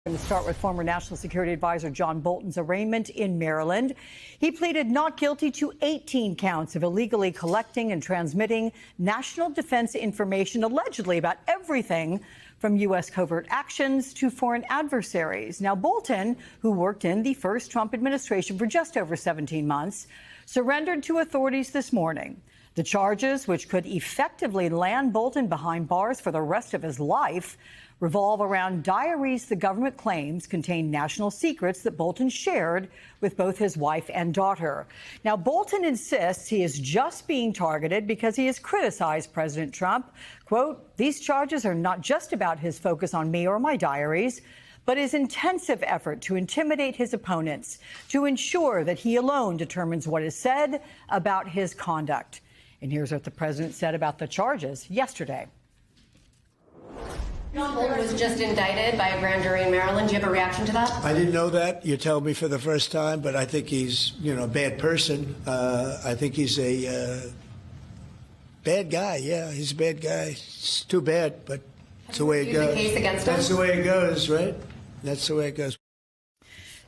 Going to start with former National Security Advisor John Bolton's arraignment in Maryland. He pleaded not guilty to 18 counts of illegally collecting and transmitting national defense information, allegedly about everything from U.S. covert actions to foreign adversaries. Now, Bolton, who worked in the first Trump administration for just over 17 months, surrendered to authorities this morning. The charges, which could effectively land Bolton behind bars for the rest of his life, revolve around diaries the government claims contain national secrets that Bolton shared with both his wife and daughter. Now, Bolton insists he is just being targeted because he has criticized President Trump. Quote, "These charges are not just about his focus on me or my diaries, but his intensive effort to intimidate his opponents, to ensure that he alone determines what is said about his conduct." And here's what the president said about the charges yesterday. John Bolton was just indicted by a grand jury in Maryland. Do you have a reaction to that? I didn't know that. You tell me for the first time, but I think he's, a bad person. I think he's a bad guy. Yeah, he's a bad guy. It's too bad, but that's the way it goes. The case against him? That's the way it goes, right? That's the way it goes.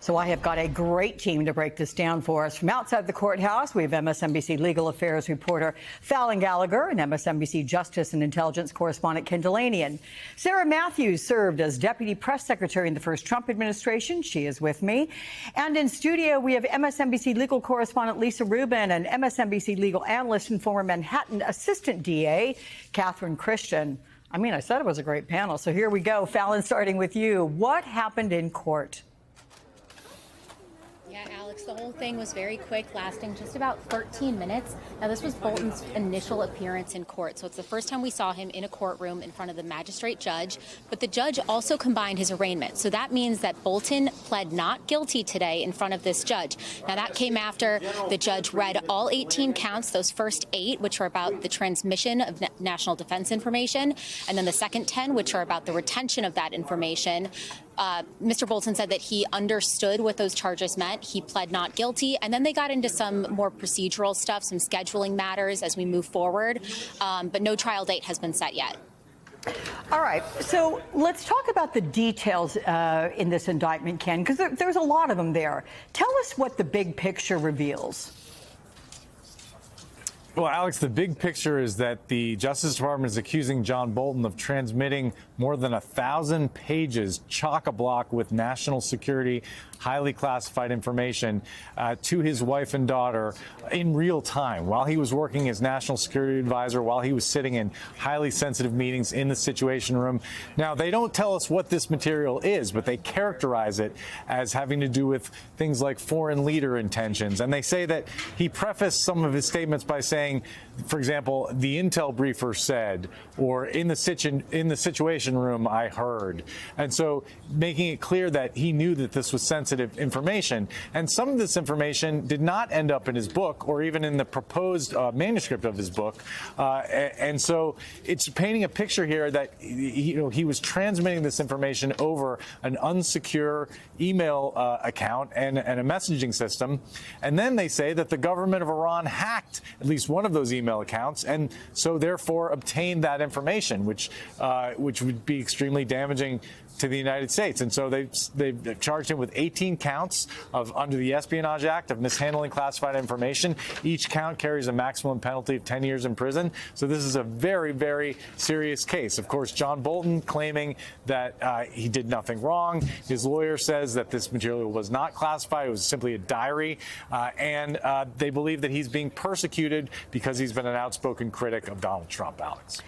So I have got a great team to break this down for us. From outside the courthouse, we have MSNBC legal affairs reporter Fallon Gallagher and MSNBC justice and intelligence correspondent Ken Dilanian. Sarah Matthews served as deputy press secretary in the first Trump administration. She is with me. And in studio, we have MSNBC legal correspondent Lisa Rubin and MSNBC legal analyst and former Manhattan assistant DA Catherine Christian. I said it was a great panel. So here we go. Fallon, starting with you. What happened in court? Yeah, Alex, the whole thing was very quick, lasting just about 13 minutes. Now, this was Bolton's initial appearance in court, so it's the first time we saw him in a courtroom in front of the magistrate judge. But the judge also combined his arraignment, so that means that Bolton pled not guilty today in front of this judge. Now, that came after the judge read all 18 counts, those first 8, which are about the transmission of national defense information, and then the second 10, which are about the retention of that information. Mr. Bolton said that he understood what those charges meant. He pled not guilty. And then they got into some more procedural stuff, some scheduling matters as we move forward. But no trial date has been set yet. All right. So let's talk about the details in this indictment, Ken, because there's a lot of them there. Tell us what the big picture reveals. Well, Alex, the big picture is that the Justice Department is accusing John Bolton of transmitting more than 1,000 pages, chock-a-block with national security, highly classified information to his wife and daughter in real time while he was working as national security advisor, while he was sitting in highly sensitive meetings in the Situation Room. Now, they don't tell us what this material is, but they characterize it as having to do with things like foreign leader intentions. And they say that he prefaced some of his statements by saying, for example, the intel briefer said, or in the Situation Room, I heard. And so making it clear that he knew that this was sensitive information. And some of this information did not end up in his book or even in the proposed manuscript of his book. And so it's painting a picture here that he was transmitting this information over an unsecure email account and a messaging system. And then they say that the government of Iran hacked at least one of those email accounts and so therefore obtained that information, which would be extremely damaging to the United States. And so they've charged him with 18 counts under the Espionage Act of mishandling classified information. Each count carries a maximum penalty of 10 years in prison. So this is a very, very serious case. Of course, John Bolton claiming that he did nothing wrong. His lawyer says that this material was not classified. It was simply a diary. And they believe that he's being persecuted because he's been an outspoken critic of Donald Trump, Alex.